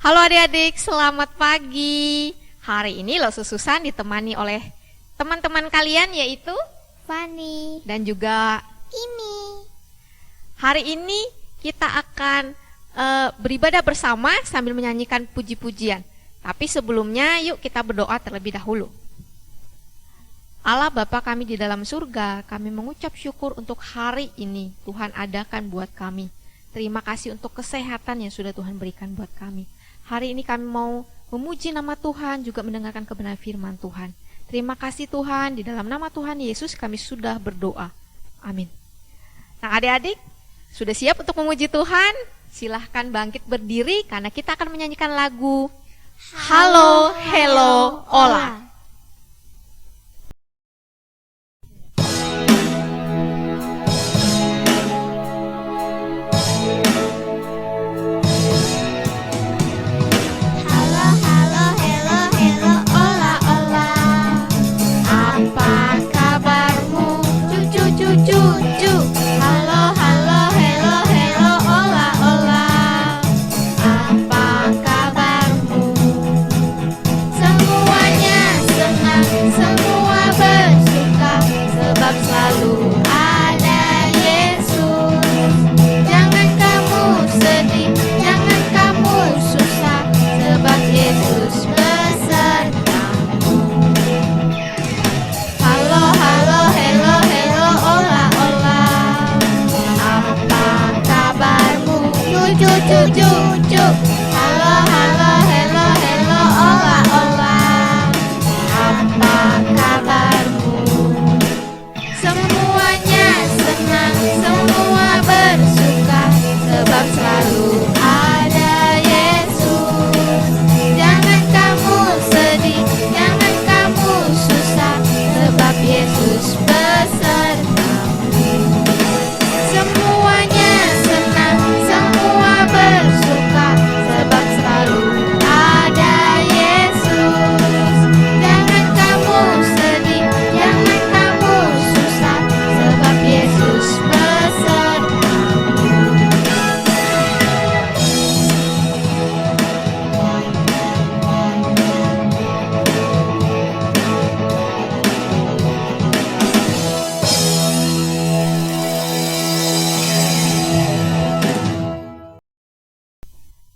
Halo adik-adik, selamat pagi. Hari ini Losu Susan ditemani oleh teman-teman kalian yaitu Fani dan juga Imi. hari ini kita akan beribadah bersama sambil menyanyikan puji-pujian. Tapi sebelumnya yuk kita berdoa terlebih dahulu. Allah Bapa kami di dalam surga, kami mengucap syukur untuk hari ini Tuhan adakan buat kami. Terima kasih untuk kesehatan yang sudah Tuhan berikan buat kami. Hari ini kami mau memuji nama Tuhan, juga mendengarkan kebenaran firman Tuhan. Terima kasih Tuhan, di dalam nama Tuhan Yesus kami sudah berdoa. Amin. Nah adik-adik, sudah siap untuk memuji Tuhan? Silahkan bangkit berdiri karena kita akan menyanyikan lagu Halo, Hello, Ola.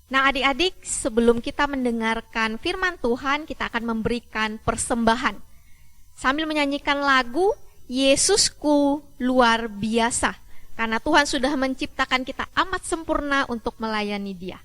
Nah adik-adik, sebelum kita mendengarkan firman Tuhan, kita akan memberikan persembahan sambil menyanyikan lagu Yesusku luar biasa. Karena Tuhan sudah menciptakan kita amat sempurna untuk melayani Dia.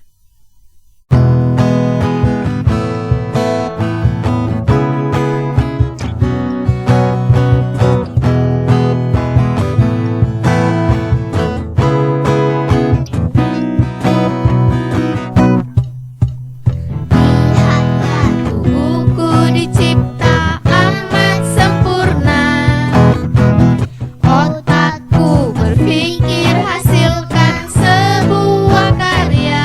Otakku berpikir hasilkan sebuah karya.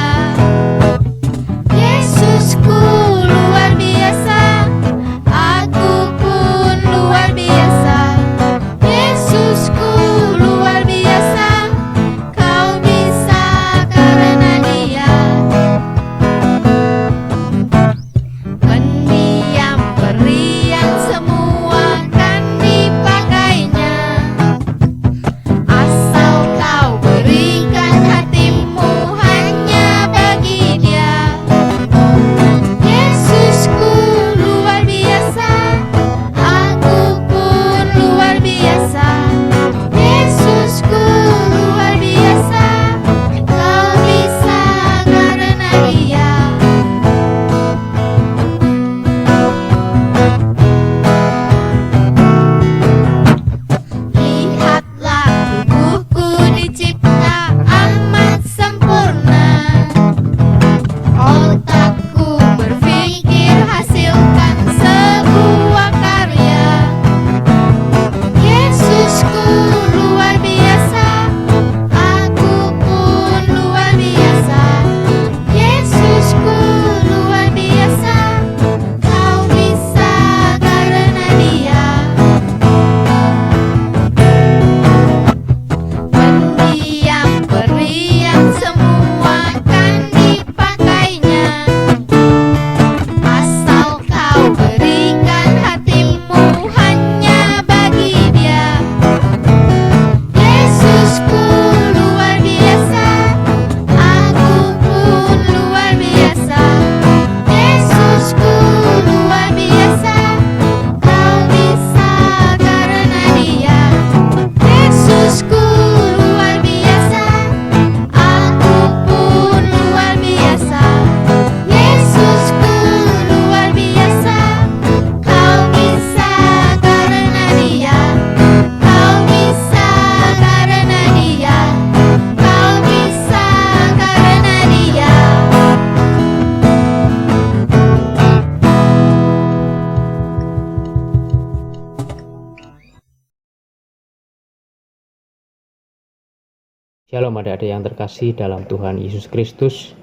Shalom adik-adik yang terkasih dalam Tuhan Yesus Kristus.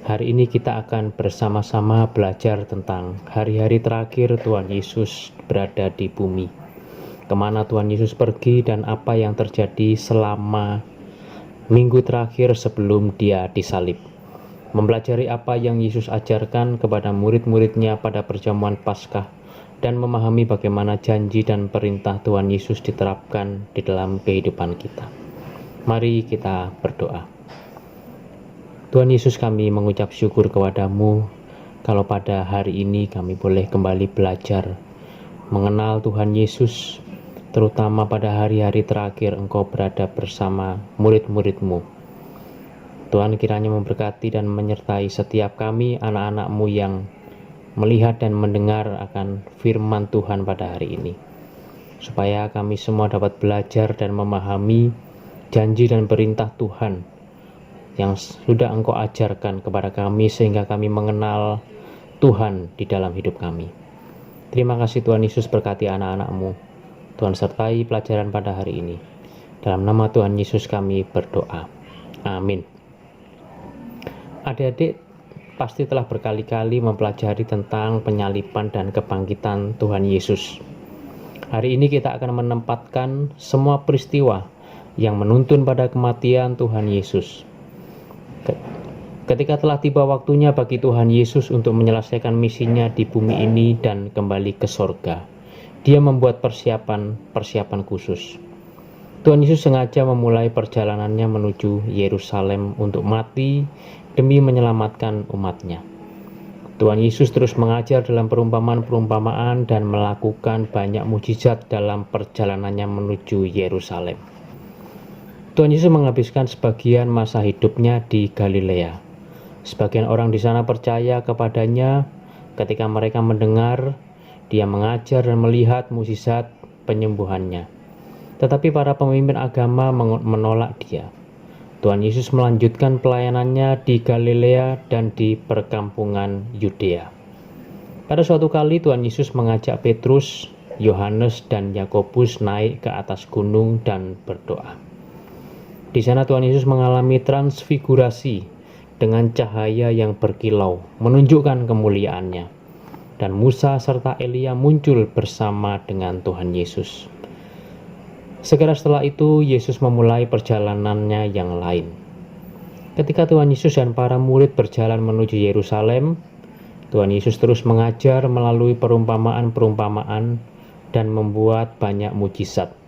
Hari ini kita akan bersama-sama belajar tentang hari-hari terakhir Tuhan Yesus berada di bumi. Kemana Tuhan Yesus pergi dan apa yang terjadi selama minggu terakhir sebelum dia disalib. Mempelajari apa yang Yesus ajarkan kepada murid-muridnya pada perjamuan Paskah dan memahami bagaimana janji dan perintah Tuhan Yesus diterapkan di dalam kehidupan kita. Mari kita berdoa. Tuhan Yesus, kami mengucap syukur kepadamu kalau pada hari ini kami boleh kembali belajar mengenal Tuhan Yesus, terutama pada hari-hari terakhir Engkau berada bersama murid-murid-Mu. Tuhan kiranya memberkati dan menyertai setiap kami anak-anak-Mu yang melihat dan mendengar akan firman Tuhan pada hari ini, supaya kami semua dapat belajar dan memahami janji dan perintah Tuhan yang sudah Engkau ajarkan kepada kami sehingga kami mengenal Tuhan di dalam hidup kami. Terima kasih Tuhan Yesus, berkati anak-anak-Mu. Tuhan sertai pelajaran pada hari ini. Dalam nama Tuhan Yesus kami berdoa. Amin. Adik-adik pasti telah berkali-kali mempelajari tentang penyaliban dan kebangkitan Tuhan Yesus. Hari ini kita akan menempatkan semua peristiwa yang menuntun pada kematian Tuhan Yesus. Ketika telah tiba waktunya bagi Tuhan Yesus untuk menyelesaikan misinya di bumi ini dan kembali ke sorga, Dia membuat persiapan khusus. Tuhan Yesus sengaja memulai perjalanannya menuju Yerusalem untuk mati demi menyelamatkan umatnya. Tuhan Yesus terus mengajar dalam perumpamaan-perumpamaan dan melakukan banyak mujizat dalam perjalanannya menuju Yerusalem. Tuhan Yesus menghabiskan sebagian masa hidupnya di Galilea. Sebagian orang di sana percaya kepadanya ketika mereka mendengar Dia mengajar dan melihat mukjizat penyembuhannya. Tetapi para pemimpin agama menolak Dia. Tuhan Yesus melanjutkan pelayanannya di Galilea dan di perkampungan Yudea. Pada suatu kali Tuhan Yesus mengajak Petrus, Yohanes, dan Yakobus naik ke atas gunung dan berdoa. Di sana Tuhan Yesus mengalami transfigurasi dengan cahaya yang berkilau, menunjukkan kemuliaannya. Dan Musa serta Elia muncul bersama dengan Tuhan Yesus. Segera setelah itu, Yesus memulai perjalanannya yang lain. Ketika Tuhan Yesus dan para murid berjalan menuju Yerusalem, Tuhan Yesus terus mengajar melalui perumpamaan-perumpamaan dan membuat banyak mujizat.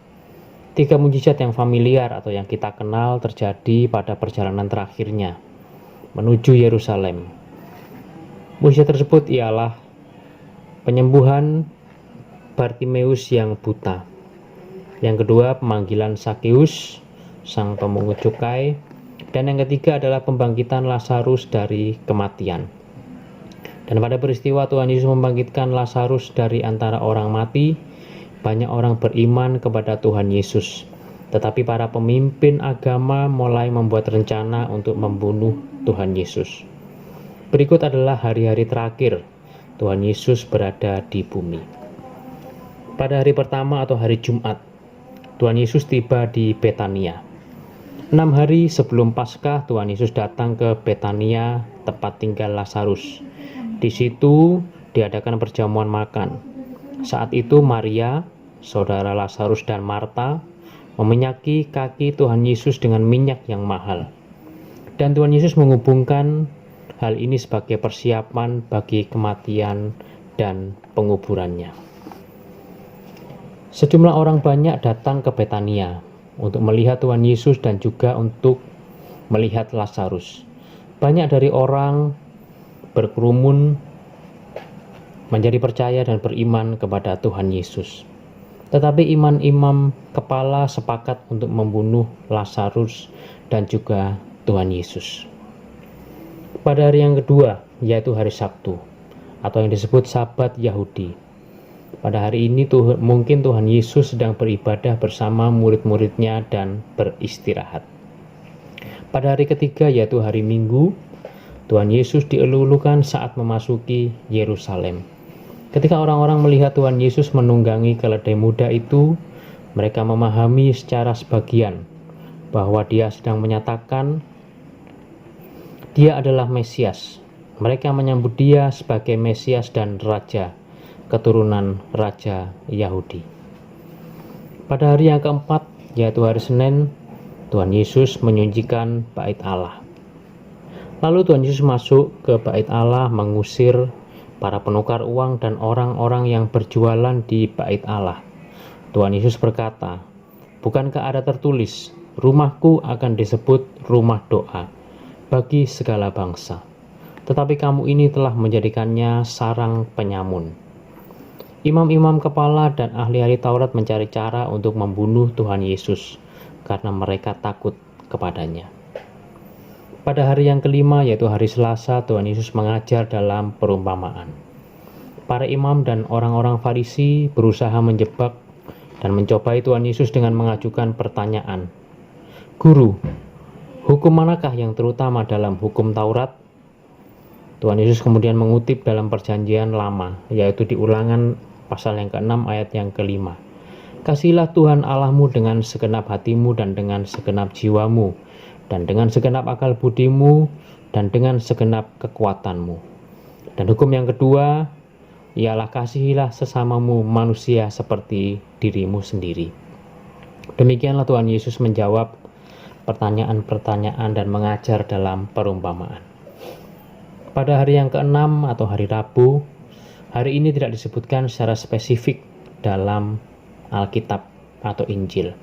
3 mujizat yang familiar atau yang kita kenal terjadi pada perjalanan terakhirnya menuju Yerusalem. Mujizat tersebut ialah penyembuhan Bartimeus yang buta. Yang kedua, pemanggilan Sakeus, sang pemungut cukai. Dan yang ketiga adalah pembangkitan Lazarus dari kematian. Dan pada peristiwa Tuhan Yesus membangkitkan Lazarus dari antara orang mati, banyak orang beriman kepada Tuhan Yesus. Tetapi para pemimpin agama mulai membuat rencana untuk membunuh Tuhan Yesus. Berikut adalah hari-hari terakhir Tuhan Yesus berada di bumi. Pada hari pertama atau hari Jumat, Tuhan Yesus tiba di Betania. 6 hari sebelum Paskah, Tuhan Yesus datang ke Betania, tempat tinggal Lazarus. Di situ diadakan perjamuan makan. Saat itu Maria, saudara Lazarus, dan Marta meminyaki kaki Tuhan Yesus dengan minyak yang mahal. Dan Tuhan Yesus menghubungkan hal ini sebagai persiapan bagi kematian dan penguburannya. Sejumlah orang banyak datang ke Betania untuk melihat Tuhan Yesus dan juga untuk melihat Lazarus. Banyak dari orang berkerumun menjadi percaya dan beriman kepada Tuhan Yesus. Tetapi imam-imam kepala sepakat untuk membunuh Lazarus dan juga Tuhan Yesus. Pada hari yang kedua, yaitu hari Sabtu, atau yang disebut Sabat Yahudi. Pada hari ini mungkin Tuhan Yesus sedang beribadah bersama murid-muridnya dan beristirahat. Pada hari ketiga, yaitu hari Minggu, Tuhan Yesus dielulukan saat memasuki Yerusalem. Ketika orang-orang melihat Tuhan Yesus menunggangi keledai muda itu, mereka memahami secara sebagian bahwa dia sedang menyatakan dia adalah Mesias. Mereka menyambut dia sebagai Mesias dan Raja, keturunan Raja Yahudi. Pada hari yang keempat, yaitu hari Senin, Tuhan Yesus menyucikan bait Allah. Lalu Tuhan Yesus masuk ke bait Allah mengusir para penukar uang dan orang-orang yang berjualan di bait Allah. Tuhan Yesus berkata, "Bukankah ada tertulis, rumahku akan disebut rumah doa bagi segala bangsa. Tetapi kamu ini telah menjadikannya sarang penyamun." Imam-imam kepala dan ahli-ahli Taurat mencari cara untuk membunuh Tuhan Yesus karena mereka takut kepadanya. Pada hari yang kelima, yaitu hari Selasa, Tuhan Yesus mengajar dalam perumpamaan. Para imam dan orang-orang Farisi berusaha menjebak dan mencobai Tuhan Yesus dengan mengajukan pertanyaan, "Guru, hukum manakah yang terutama dalam hukum Taurat?" Tuhan Yesus kemudian mengutip dalam Perjanjian Lama, yaitu di Ulangan pasal yang ke-6 ayat yang ke-5. "Kasihilah Tuhan Allahmu dengan segenap hatimu dan dengan segenap jiwamu dan dengan segenap akal budimu dan dengan segenap kekuatanmu." Dan hukum yang kedua ialah kasihilah sesamamu manusia seperti dirimu sendiri. Demikianlah Tuhan Yesus menjawab pertanyaan-pertanyaan dan mengajar dalam perumpamaan. Pada hari yang ke-6 atau hari Rabu, hari ini tidak disebutkan secara spesifik dalam Alkitab atau Injil.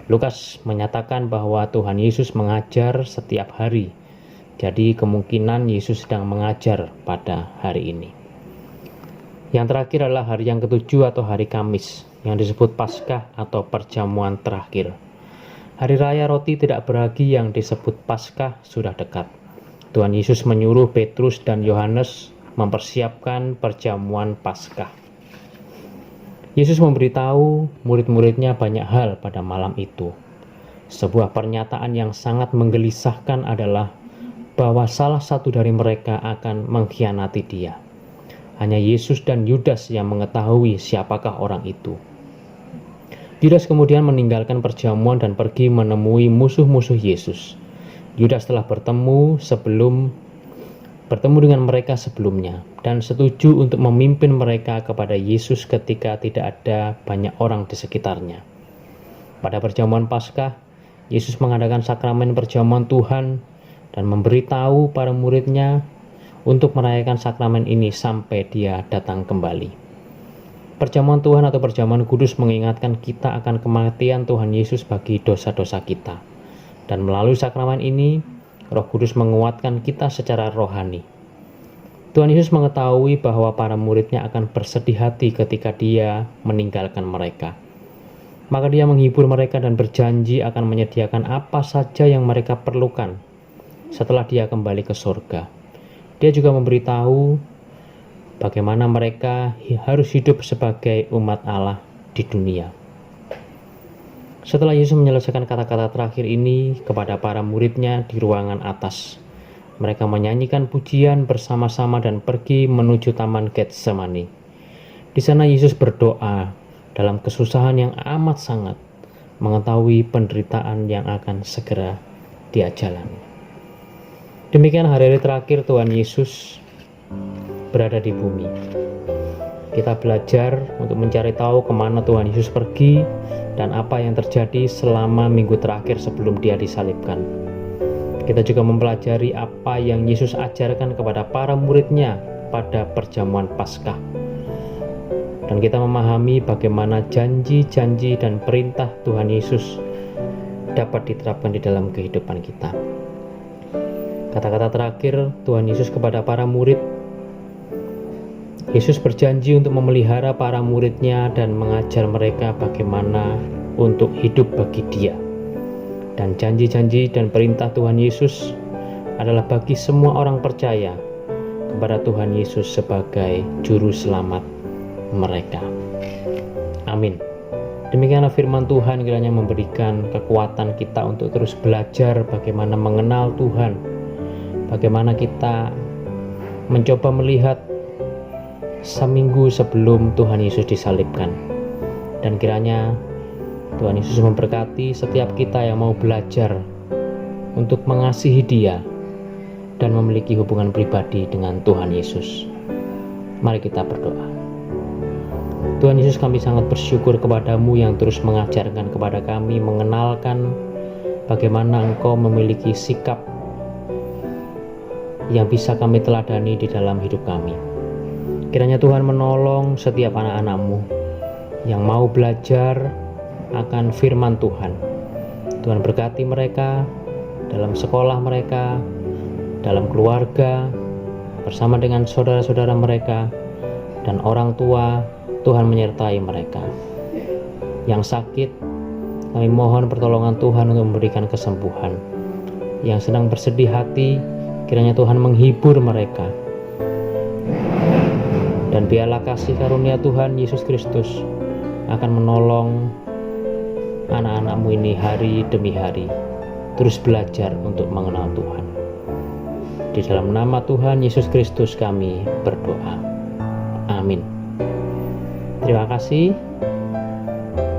Lukas menyatakan bahwa Tuhan Yesus mengajar setiap hari. Jadi kemungkinan Yesus sedang mengajar pada hari ini. Yang terakhir adalah hari yang ke-7 atau hari Kamis, yang disebut Paskah atau perjamuan terakhir. Hari raya roti tidak beragi yang disebut Paskah sudah dekat. Tuhan Yesus menyuruh Petrus dan Yohanes mempersiapkan perjamuan Paskah. Yesus memberitahu murid-muridnya banyak hal pada malam itu. Sebuah pernyataan yang sangat menggelisahkan adalah bahwa salah satu dari mereka akan mengkhianati dia. Hanya Yesus dan Yudas yang mengetahui siapakah orang itu. Yudas kemudian meninggalkan perjamuan dan pergi menemui musuh-musuh Yesus. Yudas telah bertemu dengan mereka sebelumnya dan setuju untuk memimpin mereka kepada Yesus ketika tidak ada banyak orang di sekitarnya. Pada perjamuan Paskah, Yesus mengadakan sakramen perjamuan Tuhan dan memberitahu para muridnya untuk merayakan sakramen ini sampai dia datang kembali. Perjamuan Tuhan atau perjamuan kudus mengingatkan kita akan kematian Tuhan Yesus bagi dosa-dosa kita. Dan melalui sakramen ini, Roh Kudus menguatkan kita secara rohani. Tuhan Yesus mengetahui bahwa para muridnya akan bersedih hati ketika dia meninggalkan mereka. Maka dia menghibur mereka dan berjanji akan menyediakan apa saja yang mereka perlukan setelah dia kembali ke surga. Dia juga memberitahu bagaimana mereka harus hidup sebagai umat Allah di dunia. Setelah Yesus menyelesaikan kata-kata terakhir ini kepada para muridnya di ruangan atas, mereka menyanyikan pujian bersama-sama dan pergi menuju Taman Getsemani. Di sana Yesus berdoa dalam kesusahan yang amat sangat, mengetahui penderitaan yang akan segera dia jalani. Demikian hari-hari terakhir Tuhan Yesus berada di bumi. Kita belajar untuk mencari tahu kemana Tuhan Yesus pergi dan apa yang terjadi selama minggu terakhir sebelum dia disalibkan. Kita juga mempelajari apa yang Yesus ajarkan kepada para muridnya pada perjamuan Paskah. Dan kita memahami bagaimana janji-janji dan perintah Tuhan Yesus dapat diterapkan di dalam kehidupan kita. Kata-kata terakhir Tuhan Yesus kepada para murid, Yesus berjanji untuk memelihara para muridnya dan mengajar mereka bagaimana untuk hidup bagi Dia. Dan janji-janji dan perintah Tuhan Yesus adalah bagi semua orang percaya kepada Tuhan Yesus sebagai juru selamat mereka. Amin. Demikianlah firman Tuhan, kiranya memberikan kekuatan kita untuk terus belajar bagaimana mengenal Tuhan, bagaimana kita mencoba melihat seminggu sebelum Tuhan Yesus disalibkan. Dan kiranya Tuhan Yesus memberkati setiap kita yang mau belajar untuk mengasihi Dia dan memiliki hubungan pribadi dengan Tuhan Yesus. Mari kita berdoa. Tuhan Yesus, kami sangat bersyukur kepadamu yang terus mengajarkan kepada kami, mengenalkan bagaimana Engkau memiliki sikap yang bisa kami teladani di dalam hidup kami. Kiranya Tuhan menolong setiap anak-anak-Mu yang mau belajar akan firman Tuhan. Tuhan berkati mereka dalam sekolah mereka, dalam keluarga, bersama dengan saudara-saudara mereka dan orang tua. Tuhan menyertai mereka. Yang sakit, kami mohon pertolongan Tuhan untuk memberikan kesembuhan. Yang sedang bersedih hati, kiranya Tuhan menghibur mereka. Dan biarlah kasih karunia Tuhan Yesus Kristus akan menolong anak-anak-Mu ini hari demi hari terus belajar untuk mengenal Tuhan. Di dalam nama Tuhan Yesus Kristus kami berdoa. Amin. Terima kasih.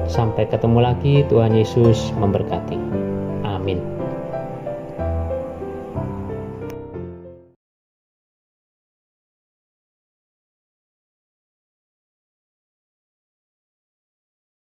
Sampai ketemu lagi. Tuhan Yesus memberkati. Amin.